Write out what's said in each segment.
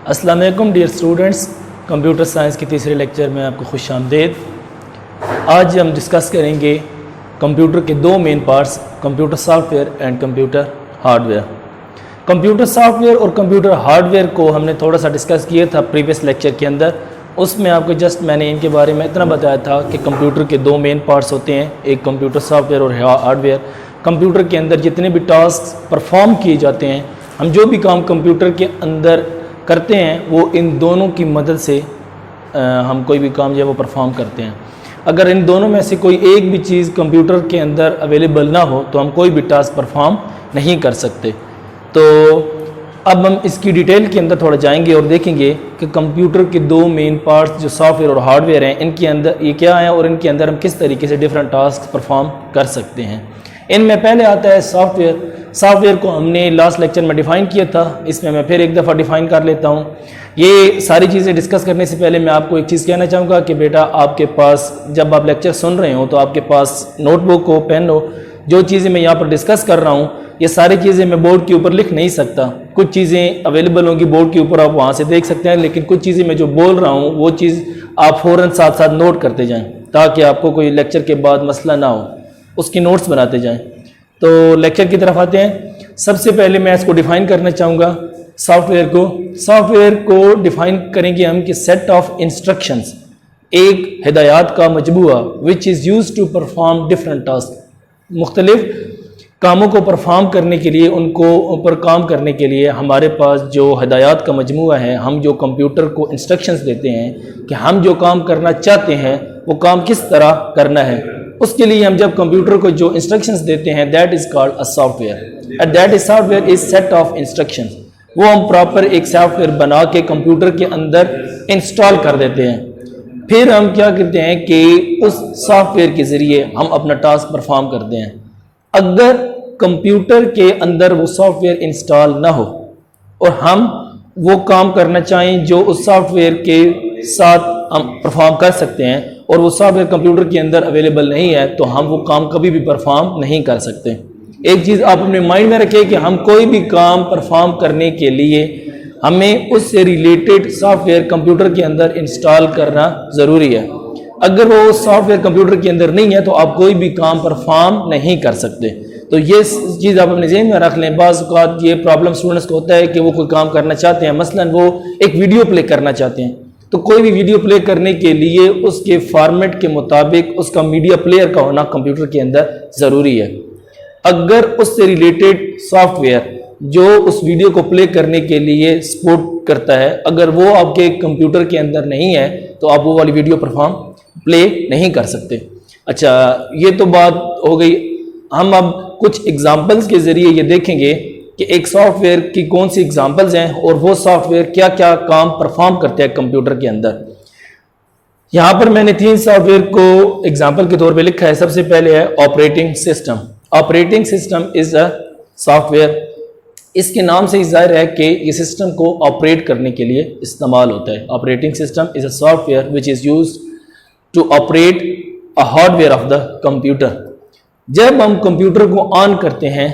अस्सलाम वालेकुम dear students, computer science के तीसरे लेक्चर में आपको खुश आमदीद। आज हम डिस्कस करेंगे कंप्यूटर के दो main parts, computer software and computer hardware. Computer software और कंप्यूटर हार्डवेयर को हमने थोड़ा सा डिस्कस किया था प्रीवियस लेक्चर के अंदर। उसमें आपको जस्ट मैंने इनके बारे में इतना बताया था कि कंप्यूटर के दो मेन पार्ट्स होते हैं, एक कंप्यूटर सॉफ्टवेयर और हार्डवेयर। कंप्यूटर के अंदर जितने भी टास्क परफॉर्म किए जाते हैं, हम जो भी काम कंप्यूटर के अंदर करते हैं वो इन दोनों की मदद से हम कोई भी काम जो है वो परफॉर्म करते हैं। अगर इन दोनों में से कोई एक भी चीज़ कंप्यूटर के अंदर अवेलेबल ना हो तो हम कोई भी टास्क परफॉर्म नहीं कर सकते। तो अब हम इसकी डिटेल के अंदर थोड़ा जाएंगे और देखेंगे कि कंप्यूटर के दो मेन पार्ट्स जो सॉफ्टवेयर और हार्डवेयर हैं, इनके अंदर ये क्या है और इनके अंदर हम किस तरीके से डिफरेंट टास्क परफॉर्म कर सकते हैं। इनमें पहले आता है सॉफ्टवेयर। सॉफ्टवेयर को हमने लास्ट लेक्चर में डिफ़ाइन किया था, इसमें मैं फिर एक दफ़ा डिफ़ाइन कर लेता हूँ। ये सारी चीज़ें डिस्कस करने से पहले मैं आपको एक चीज़ कहना चाहूँगा कि बेटा आपके पास जब आप लेक्चर सुन रहे हो तो आपके पास नोटबुक हो, पेन हो। जो चीज़ें मैं यहाँ पर डिस्कस कर रहा हूँ ये सारी चीज़ें मैं बोर्ड के ऊपर लिख नहीं सकता। कुछ चीज़ें अवेलेबल होंगी बोर्ड के ऊपर, आप वहाँ से देख सकते हैं, लेकिन कुछ चीज़ें मैं जो बोल रहा हूँ वो चीज़ आप फ़ौरन साथ साथ नोट करते जाएँ ताकि आपको कोई लेक्चर के बाद मसला ना हो, उसकी नोट्स बनाते जाएँ। तो लेक्चर की तरफ आते हैं। सबसे पहले मैं इसको डिफ़ाइन करना चाहूँगा सॉफ्टवेयर को डिफ़ाइन करेंगे हम कि सेट ऑफ इंस्ट्रक्शंस, एक हिदायत का मजबूआ which is use to perform different task. मुख्तलिफ कामों को परफॉर्म करने के लिए, उनको ऊपर काम करने के लिए हमारे पास जो हिदायत का मजमूआ है, हम जो कंप्यूटर को इंस्ट्रक्शंस देते हैं कि हम जो काम करना चाहते हैं वो काम किस तरह करना है, उसके लिए हम जब कंप्यूटर को जो इंस्ट्रक्शंस देते हैं that is called a software and that is software is set of instructions. वो हम प्रॉपर एक सॉफ्टवेयर बना के कंप्यूटर के अंदर इंस्टॉल कर देते हैं। फिर हम क्या करते हैं कि उस सॉफ्टवेयर के ज़रिए हम अपना टास्क परफॉर्म करते हैं। अगर कंप्यूटर के अंदर वो सॉफ्टवेयर इंस्टॉल ना हो और हम वो काम करना चाहें जो उस सॉफ्टवेयर के साथ हम परफॉर्म कर सकते हैं और वो सॉफ्टवेयर कंप्यूटर के अंदर अवेलेबल नहीं है तो हम वो काम कभी भी परफॉर्म नहीं कर सकते। एक चीज़ आप अपने माइंड में रखें कि हम कोई भी काम परफॉर्म करने के लिए हमें उससे रिलेटेड सॉफ्टवेयर कंप्यूटर के अंदर इंस्टॉल करना ज़रूरी है। अगर वो सॉफ्टवेयर कंप्यूटर के अंदर नहीं है तो आप कोई भी काम परफॉर्म नहीं कर सकते। तो ये चीज़ आप अपने ज़हन में रख लें। बाज़ औक़ात ये प्रॉब्लम स्टूडेंट्स को होता है कि वो कोई काम करना चाहते हैं, मसलन वो एक वीडियो प्ले करना चाहते हैं, तो कोई भी वीडियो प्ले करने के लिए उसके फॉर्मेट के मुताबिक उसका मीडिया प्लेयर का होना कंप्यूटर के अंदर ज़रूरी है। अगर उससे रिलेटेड सॉफ्टवेयर जो उस वीडियो को प्ले करने के लिए सपोर्ट करता है, अगर वो आपके कंप्यूटर के अंदर नहीं है तो आप वो वाली वीडियो परफॉर्म प्ले नहीं कर सकते। अच्छा, ये तो बात हो गई। हम अब कुछ एग्जाम्पल्स के ज़रिए ये देखेंगे कि एक सॉफ्टवेयर की कौन सी एग्जाम्पल्स हैं और वो सॉफ्टवेयर क्या क्या काम परफॉर्म करते हैं कंप्यूटर के अंदर। यहाँ पर मैंने 3 सॉफ्टवेयर को एग्जाम्पल के तौर पे लिखा है। सबसे पहले है operating system. Operating system is a software. इसके नाम से ज़ाहिर है कि ये सिस्टम को ऑपरेट करने के लिए इस्तेमाल होता है। Operating system is a software which is use to operate a hardware of the computer. जब हम कंप्यूटर को ऑन करते हैं,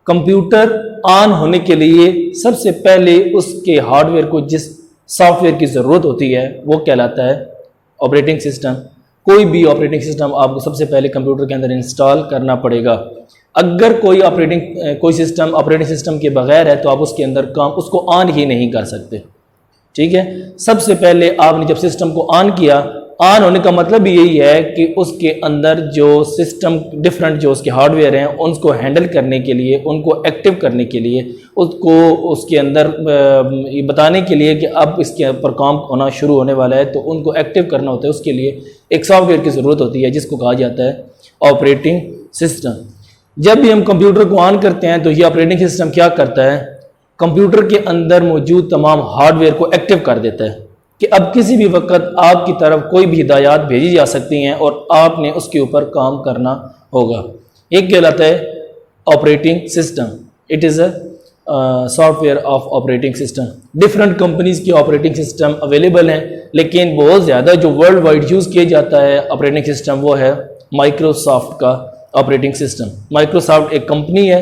कंप्यूटर ऑन होने के लिए सबसे पहले उसके हार्डवेयर को जिस सॉफ्टवेयर की ज़रूरत होती है वो कहलाता है ऑपरेटिंग सिस्टम। कोई भी ऑपरेटिंग सिस्टम आपको सबसे पहले कंप्यूटर के अंदर इंस्टॉल करना पड़ेगा। अगर कोई ऑपरेटिंग सिस्टम के बगैर है तो आप उसके अंदर काम उसको ऑन ही नहीं कर सकते। ठीक है, सबसे पहले आपने जब सिस्टम को ऑन किया, ऑन होने का मतलब यही है कि उसके अंदर जो सिस्टम डिफरेंट जो उसके हार्डवेयर हैं उनको हैंडल करने के लिए, उनको एक्टिव करने के लिए, उसको उसके अंदर ये बताने के लिए कि अब इसके ऊपर काम होना शुरू होने वाला है तो उनको एक्टिव करना होता है। उसके लिए एक सॉफ्टवेयर की ज़रूरत होती है जिसको कहा जाता है ऑपरेटिंग सिस्टम। जब भी हम कंप्यूटर को ऑन करते हैं तो ये ऑपरेटिंग सिस्टम क्या करता है, कंप्यूटर के अंदर मौजूद तमाम हार्डवेयर को एक्टिव कर देता है कि अब किसी भी वक्त आपकी तरफ कोई भी हिदायत भेजी जा सकती हैं और आपने उसके ऊपर काम करना होगा। एक कहलाता है operating system. It is a software of operating system. Different companies की ऑपरेटिंग सिस्टम अवेलेबल हैं, लेकिन बहुत ज़्यादा जो वर्ल्ड वाइड यूज़ किया जाता है ऑपरेटिंग सिस्टम वो है माइक्रोसॉफ्ट का ऑपरेटिंग सिस्टम। माइक्रोसॉफ्ट एक कंपनी है।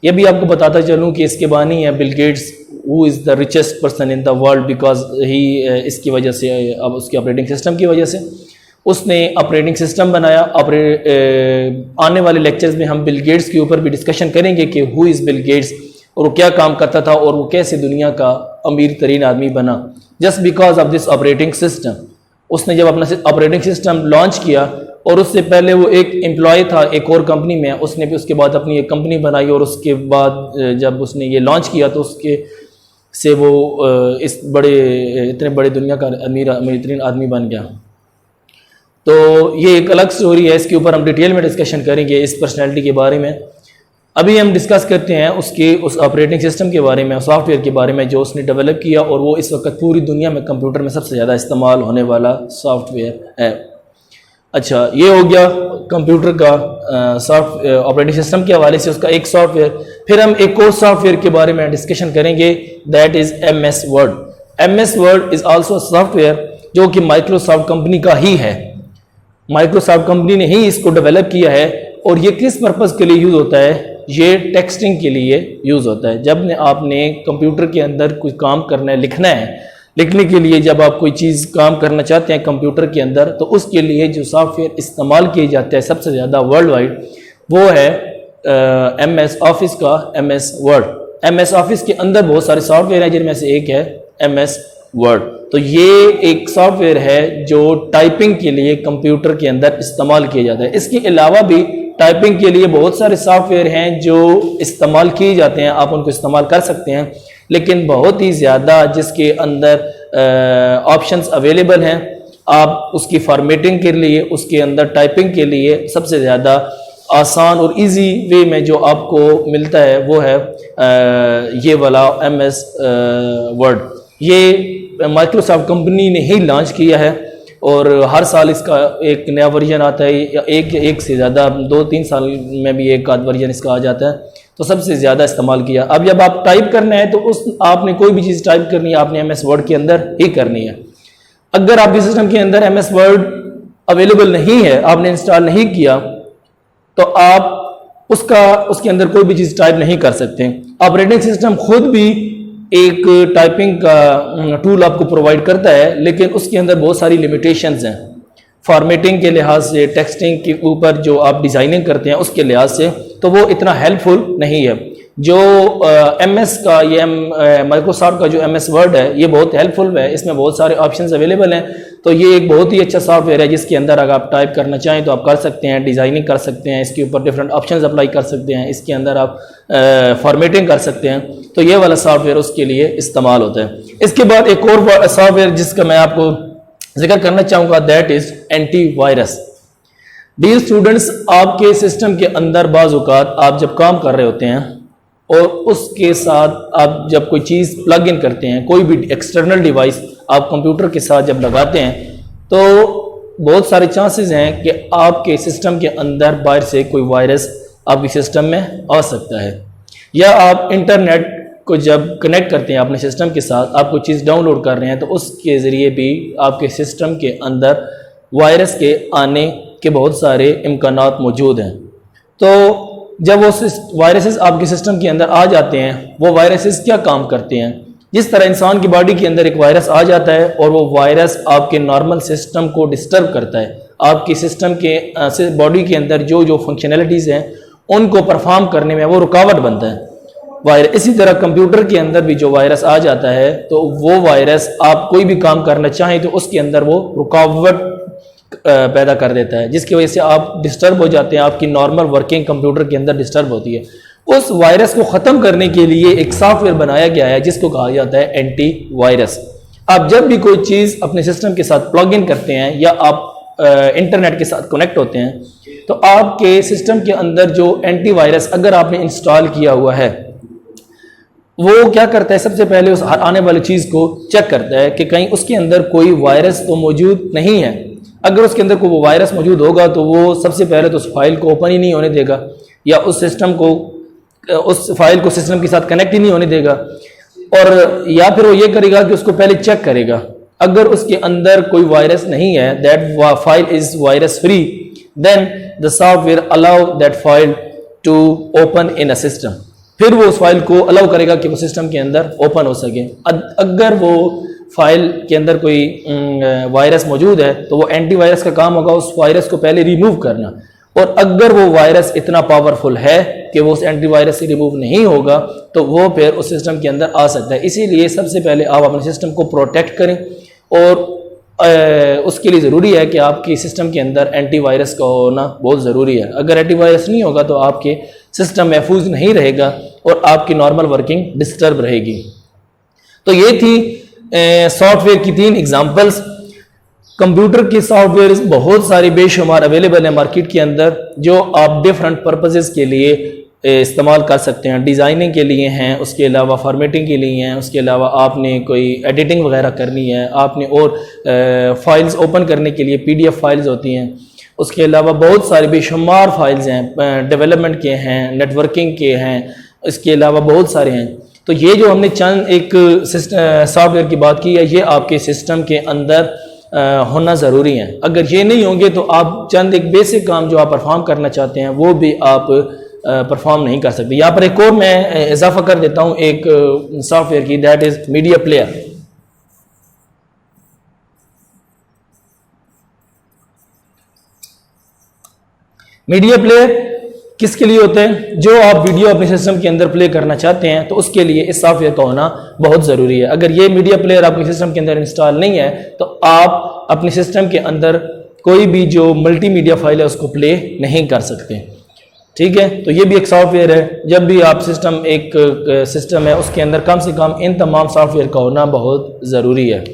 ये भी आपको बताता चलूँ कि इसके बानी है Bill Gates, who is the richest person in the world because he, इसकी वजह से, अब उसके ऑपरेटिंग सिस्टम की वजह से उसने ऑपरेटिंग सिस्टम बनाया। आने वाले लेक्चर्स में हम बिल गेट्स के ऊपर भी डिस्कशन करेंगे कि हु इज़ बिल गेट्स और वो क्या काम करता था और वो कैसे दुनिया का अमीर तरीन आदमी बना, just because of this operating system. उसने जब अपना ऑपरेटिंग सिस्टम लॉन्च किया और उससे पहले वो एक एम्प्लॉय था एक और कंपनी में, उसने भी उसके बाद अपनी एक कंपनी बनाई और उसके बाद जब उसने ये लॉन्च किया तो उसके से वो इस इतने बड़े दुनिया का अमीर तरीन आदमी बन गया। तो ये एक अलग स्टोरी है, इसके ऊपर हम डिटेल में डिस्कशन करेंगे इस पर्सनैलिटी के बारे में। अभी हम डिस्कस करते हैं उस ऑपरेटिंग सिस्टम के बारे में, सॉफ्टवेयर के बारे में जो उसने डेवलप किया और वो इस वक्त पूरी दुनिया में कंप्यूटर में सबसे ज़्यादा इस्तेमाल होने वाला सॉफ्टवेयर है। अच्छा, ये हो गया कंप्यूटर का ऑपरेटिंग सिस्टम के हवाले से उसका एक सॉफ्टवेयर। फिर हम एक और सॉफ्टवेयर के बारे में डिस्कशन करेंगे, that is MS word. MS word is also software जो कि माइक्रोसॉफ्ट कंपनी का ही है। माइक्रोसॉफ्ट कंपनी ने ही इसको डेवलप किया है और ये किस पर्पज़ के लिए यूज़ होता है? ये टेक्सटिंग के लिए यूज़ होता है। जब आपने कंप्यूटर के अंदर कोई काम करना है, लिखना है, लिखने के लिए जब आप कोई चीज़ काम करना चाहते हैं कंप्यूटर के अंदर, तो उसके लिए जो सॉफ्टवेयर इस्तेमाल किए जाते हैं सबसे ज़्यादा वर्ल्ड वाइड, वो है MS ऑफिस का MS वर्ड। MS ऑफिस के अंदर बहुत सारे सॉफ्टवेयर हैं जिनमें से एक है MS वर्ड। तो ये एक सॉफ्टवेयर है जो टाइपिंग के लिए कंप्यूटर के अंदर इस्तेमाल किया जाता है। इसके अलावा भी टाइपिंग के लिए बहुत सारे सॉफ्टवेयर हैं जो इस्तेमाल किए जाते हैं, आप उनको इस्तेमाल कर सकते हैं, लेकिन बहुत ही ज़्यादा जिसके अंदर ऑप्शंस अवेलेबल हैं, आप उसकी फॉर्मेटिंग के लिए, उसके अंदर टाइपिंग के लिए सबसे ज़्यादा आसान और इजी वे में जो आपको मिलता है वो है ये वाला MS वर्ड। ये माइक्रोसॉफ्ट कंपनी ने ही लॉन्च किया है और हर साल इसका एक नया वर्जन आता है, या एक से ज़्यादा 2-3 साल में भी एक आध वर्जन इसका आ जाता है, तो सबसे ज़्यादा इस्तेमाल किया। अब जब आप टाइप करना है तो आपने कोई भी चीज़ टाइप करनी है, आपने MS वर्ड के अंदर ही करनी है। अगर आपके सिस्टम के अंदर MS वर्ड अवेलेबल नहीं है, आपने इंस्टॉल नहीं किया, तो आप उसके अंदर कोई भी चीज़ टाइप नहीं कर सकते। ऑपरेटिंग सिस्टम खुद भी एक टाइपिंग का टूल आपको प्रोवाइड करता है, लेकिन उसके अंदर बहुत सारी लिमिटेशंस हैं। फॉर्मेटिंग के लिहाज से, टेक्सटिंग के ऊपर जो आप डिज़ाइनिंग करते हैं उसके लिहाज से, तो वो इतना हेल्पफुल नहीं है। जो MS का ये माइक्रोसॉफ्ट का जो MS वर्ड है ये बहुत हेल्पफुल है, इसमें बहुत सारे ऑप्शंस अवेलेबल हैं। तो ये एक बहुत ही अच्छा सॉफ्टवेयर है जिसके अंदर अगर आप टाइप करना चाहें तो आप कर सकते हैं, डिज़ाइनिंग कर सकते हैं, इसके ऊपर डिफरेंट ऑप्शंस अप्लाई कर सकते हैं, इसके अंदर आप फॉर्मेटिंग कर सकते हैं। तो ये वाला सॉफ्टवेयर उसके लिए इस्तेमाल होता है। इसके बाद एक और सॉफ्टवेयर जिसका मैं आपको जिक्र करना चाहूँगा, that is antivirus. Dear students, आपके सिस्टम के अंदर बाज़ औक़ात आप जब काम कर रहे होते हैं और उसके साथ आप जब कोई चीज़ प्लग इन करते हैं, कोई भी एक्सटर्नल डिवाइस आप कंप्यूटर के साथ जब लगाते हैं, तो बहुत सारे चांसेस हैं कि आपके सिस्टम के अंदर बाहर से कोई वायरस आपके सिस्टम में आ सकता है। या आप इंटरनेट को जब कनेक्ट करते हैं अपने सिस्टम के साथ, आप कोई चीज़ डाउनलोड कर रहे हैं, तो उसके ज़रिए भी आपके सिस्टम के अंदर वायरस के आने के बहुत सारे इम्कानात मौजूद हैं। तो जब वो वायरसेस आपके सिस्टम के अंदर आ जाते हैं, वो वायरसेस क्या काम करते हैं? जिस तरह इंसान की बॉडी के अंदर एक वायरस आ जाता है और वो वायरस आपके नॉर्मल सिस्टम को डिस्टर्ब करता है, आपके सिस्टम के बॉडी के अंदर जो जो फंक्शनैलिटीज़ हैं उनको परफॉर्म करने में वो रुकावट बनता है वायरस। इसी तरह कंप्यूटर के अंदर भी जो वायरस आ जाता है, तो वो वायरस आप कोई भी काम करना चाहें तो उसके अंदर वो रुकावट पैदा कर देता है, जिसकी वजह से आप डिस्टर्ब हो जाते हैं, आपकी नॉर्मल वर्किंग कंप्यूटर के अंदर डिस्टर्ब होती है। उस वायरस को ख़त्म करने के लिए एक सॉफ्टवेयर बनाया गया है जिसको कहा जाता है एंटीवायरस। आप जब भी कोई चीज़ अपने सिस्टम के साथ प्लग इन करते हैं या आप इंटरनेट के साथ कनेक्ट होते हैं, तो आपके सिस्टम के अंदर जो एंटीवायरस अगर आपने इंस्टॉल किया हुआ है, वो क्या करता है, सबसे पहले उस आने वाली चीज़ को चेक करता है कि कहीं उसके अंदर कोई वायरस तो मौजूद नहीं है। अगर उसके अंदर कोई वायरस मौजूद होगा तो वो सबसे पहले तो उस फाइल को ओपन ही नहीं होने देगा, या उस फाइल को सिस्टम के साथ कनेक्ट ही नहीं होने देगा, और या फिर वो ये करेगा कि उसको पहले चेक करेगा। अगर उसके अंदर कोई वायरस नहीं है, that file is virus free, then the software allow that file to open in a system. फिर वो उस फाइल को अलाउ करेगा कि वो सिस्टम के अंदर ओपन हो सके। अगर वो फाइल के अंदर कोई वायरस मौजूद है तो वो एंटीवायरस का काम होगा उस वायरस को पहले रिमूव करना, और अगर वो वायरस इतना पावरफुल है कि वो उस एंटीवायरस से रिमूव नहीं होगा तो वो फिर उस सिस्टम के अंदर आ सकता है। इसीलिए सबसे पहले आप अपने सिस्टम को प्रोटेक्ट करें, और उसके लिए ज़रूरी है कि आपकी सिस्टम के अंदर एंटीवायरस का होना बहुत ज़रूरी है। अगर एंटीवायरस नहीं होगा तो आपके सिस्टम महफूज नहीं रहेगा और आपकी नॉर्मल वर्किंग डिस्टर्ब रहेगी। तो ये थी सॉफ्टवेयर की 3 एग्जांपल्स। कंप्यूटर के सॉफ्टवेयर बहुत सारे बेशुमार अवेलेबल हैं मार्केट के अंदर, जो आप डिफरेंट पर्पसेस के लिए इस्तेमाल कर सकते हैं। डिज़ाइनिंग के लिए हैं, उसके अलावा फॉर्मेटिंग के लिए हैं, उसके अलावा आपने कोई एडिटिंग वगैरह करनी है, आपने और फाइल्स ओपन करने के लिए PDF फाइल्स होती हैं, उसके अलावा बहुत सारे बेशुमार फाइल्स हैं, डेवलपमेंट के हैं, नेटवर्किंग के हैं, इसके अलावा बहुत सारे हैं। तो ये जो हमने चंद एक सॉफ्टवेयर की बात की है, ये आपके सिस्टम के अंदर होना ज़रूरी है। अगर ये नहीं होंगे तो आप चंद एक बेसिक काम जो आप परफॉर्म करना चाहते हैं वो भी आप परफॉर्म नहीं कर सकते। यहाँ पर एक और मैं इजाफा कर देता हूँ एक सॉफ्टवेयर की, that is media player. Media player किसके लिए होता है? जो आप वीडियो अपने सिस्टम के अंदर प्ले करना चाहते हैं तो उसके लिए इस सॉफ्टवेयर का होना बहुत ज़रूरी है। अगर ये मीडिया प्लेयर आपके सिस्टम के अंदर इंस्टॉल नहीं है तो आप अपने सिस्टम के अंदर कोई भी जो मल्टीमीडिया फाइल है उसको प्ले नहीं कर सकते। ठीक है, तो ये भी एक सॉफ्टवेयर है। जब भी आप एक सिस्टम है उसके अंदर कम से कम इन तमाम सॉफ्टवेयर का होना बहुत ज़रूरी है।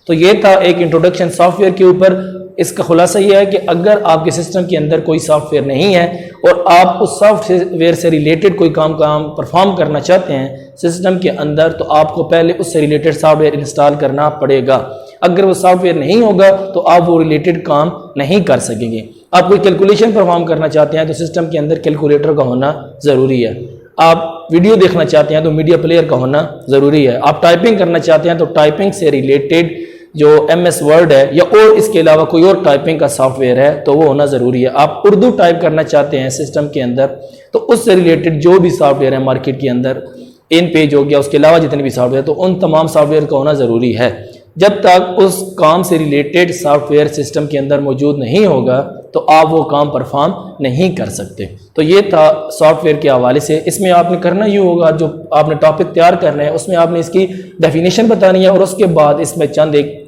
तो ये था एक इंट्रोडक्शन सॉफ्टवेयर के ऊपर। इसका खुलासा यह है कि अगर आपके सिस्टम के अंदर कोई सॉफ्टवेयर नहीं है और आप उस सॉफ्टवेयर से रिलेटेड कोई काम परफॉर्म करना चाहते हैं सिस्टम के अंदर, तो आपको पहले उससे रिलेटेड सॉफ्टवेयर इंस्टॉल करना पड़ेगा। अगर वो सॉफ्टवेयर नहीं होगा तो आप वो रिलेटेड काम नहीं कर सकेंगे। आप कोई कैलकुलेशन परफॉर्म करना चाहते हैं तो सिस्टम के अंदर कैलकुलेटर का होना ज़रूरी है। आप वीडियो देखना चाहते हैं तो मीडिया प्लेयर का होना ज़रूरी है। आप टाइपिंग करना चाहते हैं तो टाइपिंग से रिलेटेड जो MS वर्ड है या और इसके अलावा कोई और टाइपिंग का सॉफ्टवेयर है तो वो होना ज़रूरी है। आप उर्दू टाइप करना चाहते हैं सिस्टम के अंदर तो उससे रिलेटेड जो भी सॉफ्टवेयर है मार्केट के अंदर, इन पेज हो गया, उसके अलावा जितने भी सॉफ्टवेयर, तो उन तमाम सॉफ्टवेयर का होना ज़रूरी है। जब तक उस काम से रिलेटेड सॉफ्टवेयर सिस्टम के अंदर मौजूद नहीं होगा तो आप वो काम परफॉर्म नहीं कर सकते। तो ये था सॉफ्टवेयर के हवाले से। इसमें आपने करना यूँ होगा, जो आपने टॉपिक तैयार करना है उसमें आपने इसकी डेफिनेशन बतानी है और उसके बाद इसमें चंद एक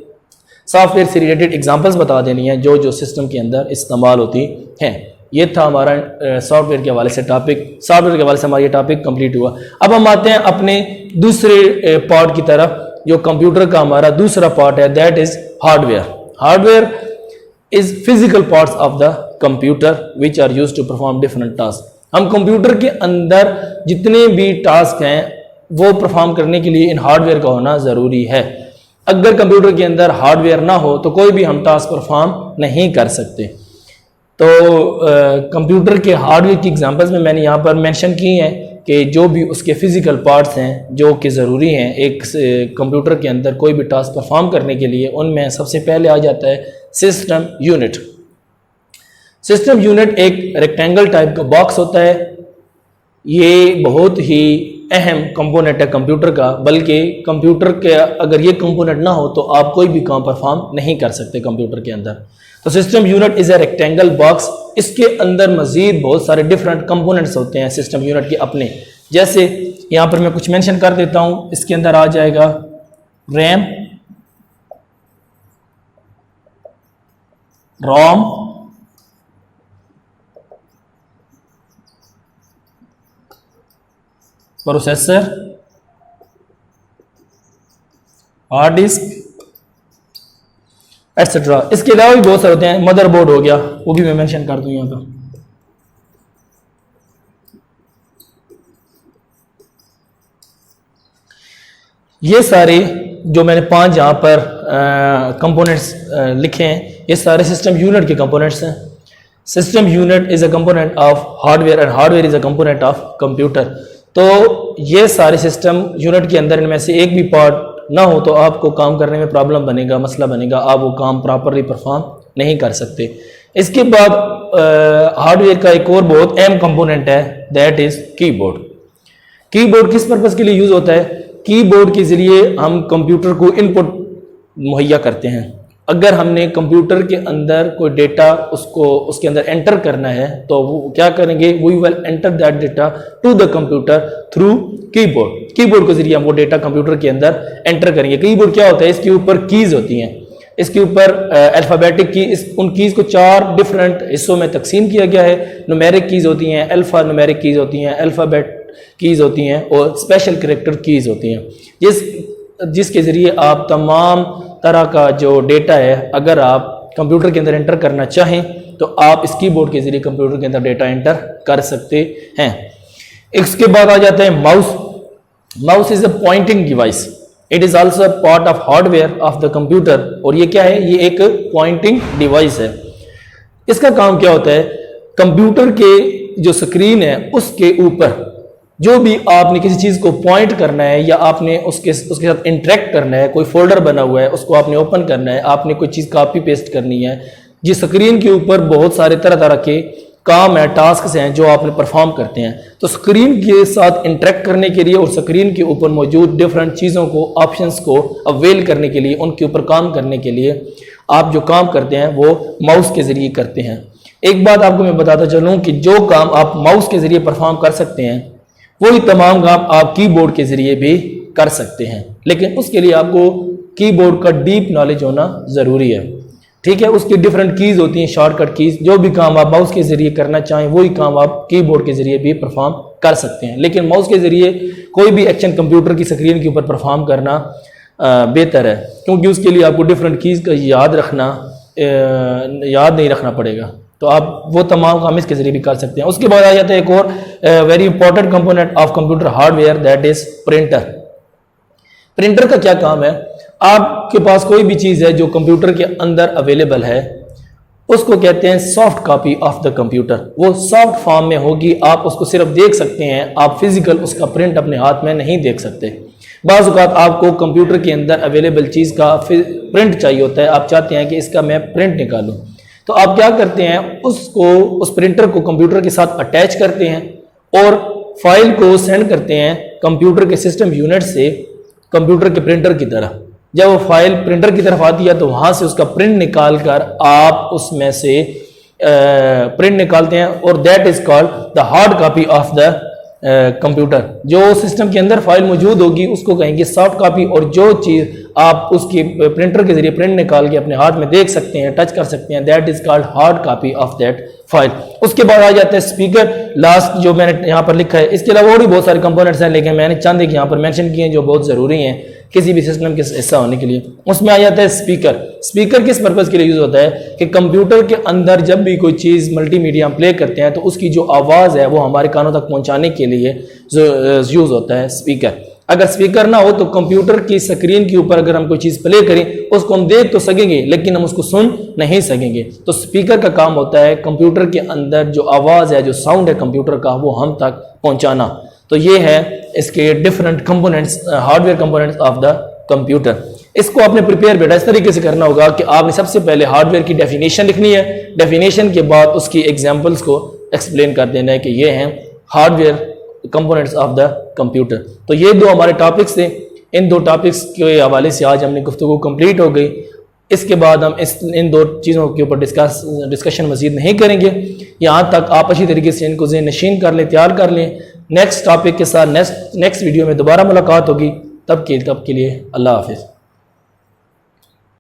सॉफ्टवेयर से रिलेटेड एग्जांपल्स बता देनी है जो जो सिस्टम के अंदर इस्तेमाल होती हैं। ये था हमारा सॉफ्टवेयर के हवाले से टॉपिक। सॉफ्टवेयर के हवाले से हमारा ये टॉपिक कंप्लीट हुआ। अब हम आते हैं अपने दूसरे पार्ट की तरफ, जो कंप्यूटर का हमारा दूसरा पार्ट है, that is hardware. Hardware is physical parts of the computer which are used to perform different task. हम कंप्यूटर के अंदर जितने भी टास्क हैं वो परफॉर्म करने के लिए इन हार्डवेयर का होना ज़रूरी है। अगर कंप्यूटर के अंदर हार्डवेयर ना हो तो कोई भी हम टास्क परफॉर्म नहीं कर सकते। तो कंप्यूटर के हार्डवेयर की एग्जांपल्स में मैंने यहाँ पर मेंशन की हैं कि जो भी उसके फिजिकल पार्ट्स हैं जो कि ज़रूरी हैं एक कंप्यूटर के अंदर कोई भी टास्क परफॉर्म करने के लिए, उनमें सबसे पहले आ जाता है सिस्टम यूनिट। सिस्टम यूनिट एक रेक्टेंगल टाइप का बॉक्स होता है। ये बहुत ही अहम कंपोनेंट है कंप्यूटर का, बल्कि कंप्यूटर के अगर ये कंपोनेंट ना हो तो आप कोई भी काम परफॉर्म नहीं कर सकते कंप्यूटर के अंदर। तो system unit is a rectangle box. इसके अंदर मजीद बहुत सारे डिफरेंट कंपोनेंट्स होते हैं सिस्टम यूनिट के अपने। जैसे यहाँ पर मैं कुछ मेंशन कर देता हूँ। इसके अंदर आ जाएगा रैम, रोम, प्रोसेसर, हार्ड डिस्क एटसेट्रा। इसके अलावा भी बहुत सारे होते हैं। मदरबोर्ड हो गया, वो भी मैं मेंशन कर दूं यहाँ पर। ये सारे जो मैंने 5 यहाँ पर कंपोनेंट्स लिखे हैं, ये सारे सिस्टम यूनिट के कंपोनेंट्स हैं। System unit is a component of hardware and hardware is a component of computer. तो ये सारे सिस्टम यूनिट के अंदर इनमें से एक भी पार्ट ना हो तो आपको काम करने में प्रॉब्लम बनेगा, मसला बनेगा, आप वो काम प्रॉपरली परफॉर्म नहीं कर सकते। इसके बाद हार्डवेयर का एक और बहुत अहम कंपोनेंट है, दैट इज कीबोर्ड। कीबोर्ड किस पर्पस के लिए यूज होता है? कीबोर्ड के जरिए हम कंप्यूटर को इनपुट मुहैया करते हैं। अगर हमने कंप्यूटर के अंदर कोई डेटा उसके अंदर एंटर करना है तो वो क्या करेंगे? We will enter that data to the computer through keyboard. Keyboard के जरिए हम वो डेटा कंप्यूटर के अंदर एंटर करेंगे। कीबोर्ड क्या होता है? इसके ऊपर कीज होती हैं, इसके ऊपर अल्फ़ाबेटिक की, उन कीज़ को 4 डिफरेंट हिस्सों में तकसीम किया गया है। न्यूमेरिक कीज़ होती हैं, अल्फ़ा न्यूमेरिक कीज़ होती हैं, अल्फ़ाबेट कीज़ होती हैं और स्पेशल कैरेक्टर कीज़ होती हैं, जिसके ज़रिए आप तमाम तरह का जो डेटा है अगर आप कंप्यूटर के अंदर एंटर करना चाहें तो आप इस कीबोर्ड के ज़रिए कंप्यूटर के अंदर डेटा एंटर कर सकते हैं। इसके बाद आ जाता है mouse. Mouse is a pointing device, it is also a part of hardware of the computer. और ये क्या है? ये एक पॉइंटिंग डिवाइस है। इसका काम क्या होता है? कंप्यूटर के जो स्क्रीन है उसके ऊपर जो भी आपने किसी चीज़ को पॉइंट करना है या आपने उसके साथ इंटरेक्ट करना है, कोई फोल्डर बना हुआ है उसको आपने ओपन करना है, आपने कोई चीज़ कॉपी पेस्ट करनी है, जिस स्क्रीन के ऊपर बहुत सारे तरह तरह के काम है, टास्क हैं जो आपने परफॉर्म करते हैं। तो स्क्रीन के साथ इंटरेक्ट करने के लिए और स्क्रीन के ऊपर मौजूद डिफरेंट चीज़ों को, ऑप्शंस को अवेल करने के लिए, उनके ऊपर काम करने के लिए आप जो काम करते हैं वो माउस के ज़रिए करते हैं। एक बात आपको मैं बताता चलूँ कि जो काम आप माउस के ज़रिए परफॉर्म कर सकते हैं वही तमाम काम आप कीबोर्ड के ज़रिए भी कर सकते हैं, लेकिन उसके लिए आपको कीबोर्ड का डीप नॉलेज होना ज़रूरी है। ठीक है, उसकी डिफरेंट कीज़ होती हैं, शॉर्टकट कीज़। जो भी काम आप माउस के ज़रिए करना चाहें वही काम आप कीबोर्ड के ज़रिए भी परफॉर्म कर सकते हैं, लेकिन माउस के ज़रिए कोई भी एक्शन कंप्यूटर की स्क्रीन के ऊपर परफॉर्म करना बेहतर है, क्योंकि उसके लिए आपको डिफरेंट कीज़ का याद नहीं रखना पड़ेगा। तो आप वो तमाम काम इसके ज़रिए भी कर सकते हैं। उसके बाद आ जाता है एक और very important component of computer hardware, that is printer. Printer का क्या काम है? आपके पास कोई भी चीज़ है जो कंप्यूटर के अंदर अवेलेबल है उसको कहते हैं soft copy of the computer. वो सॉफ्ट फॉर्म में होगी, आप उसको सिर्फ देख सकते हैं, आप फिजिकल उसका प्रिंट अपने हाथ में नहीं देख सकते। बाज़ औक़ात आपको कंप्यूटर के अंदर अवेलेबल चीज़ का प्रिंट चाहिए होता है, आप चाहते हैं कि इसका मैं प्रिंट निकालूं, तो आप क्या करते हैं? उस प्रिंटर को कंप्यूटर के साथ अटैच करते हैं और फाइल को सेंड करते हैं कंप्यूटर के सिस्टम यूनिट से कंप्यूटर के प्रिंटर की तरह। जब वो फाइल प्रिंटर की तरफ आती है तो वहाँ से उसका प्रिंट निकाल कर आप उसमें से प्रिंट निकालते हैं और that is called the hard copy of the computer. जो सिस्टम के अंदर फाइल मौजूद होगी उसको कहेंगे सॉफ्ट कॉपी, और जो चीज़ आप उसकी प्रिंटर के जरिए प्रिंट निकाल के अपने हाथ में देख सकते हैं, टच कर सकते हैं, that is called hard copy of that file. उसके बाद आ जाता है स्पीकर, लास्ट जो मैंने यहाँ पर लिखा है। इसके अलावा और भी बहुत सारे कंपोनेंट्स हैं, लेकिन मैंने चंद एक यहाँ पर मेंशन किए हैं जो बहुत ज़रूरी हैं किसी भी सिस्टम के हिस्सा होने के लिए। उसमें आ जाता है स्पीकर। स्पीकर किस पर्पज़ के लिए यूज़ होता है कि कंप्यूटर के अंदर जब भी कोई चीज़ मल्टीमीडिया प्ले करते हैं तो उसकी जो आवाज़ है वो हमारे कानों तक पहुँचाने के लिए यूज़ होता है स्पीकर। अगर स्पीकर ना हो तो कंप्यूटर की स्क्रीन के ऊपर अगर हम कोई चीज़ प्ले करें उसको हम देख तो सकेंगे लेकिन हम उसको सुन नहीं सकेंगे। तो स्पीकर का काम होता है कंप्यूटर के अंदर जो आवाज़ है, जो साउंड है कंप्यूटर का, वो हम तक पहुंचाना। तो ये है इसके different components, hardware components of the computer. इसको आपने प्रिपेयर बेटा इस तरीके से करना होगा कि आपने सबसे पहले हार्डवेयर की डेफिनेशन लिखनी है, डेफिनेशन के बाद उसकी एग्जाम्पल्स को एक्सप्लेन कर देना है कि ये हैं hardware components of the computer. तो ये दो हमारे टॉपिक्स थे, इन दो टॉपिक्स के हवाले से आज हमने गुफ्तगू कंप्लीट हो गई। इसके बाद हम इन दो चीज़ों के ऊपर डिस्कशन मज़ीद नहीं करेंगे। यहाँ तक आप अच्छी तरीके से इनको ज़हन नशीन कर लें, तैयार कर लें। नेक्स्ट टॉपिक के साथ नेक्स्ट वीडियो में दोबारा मुलाकात होगी। तब के लिए अल्लाह हाफिज़।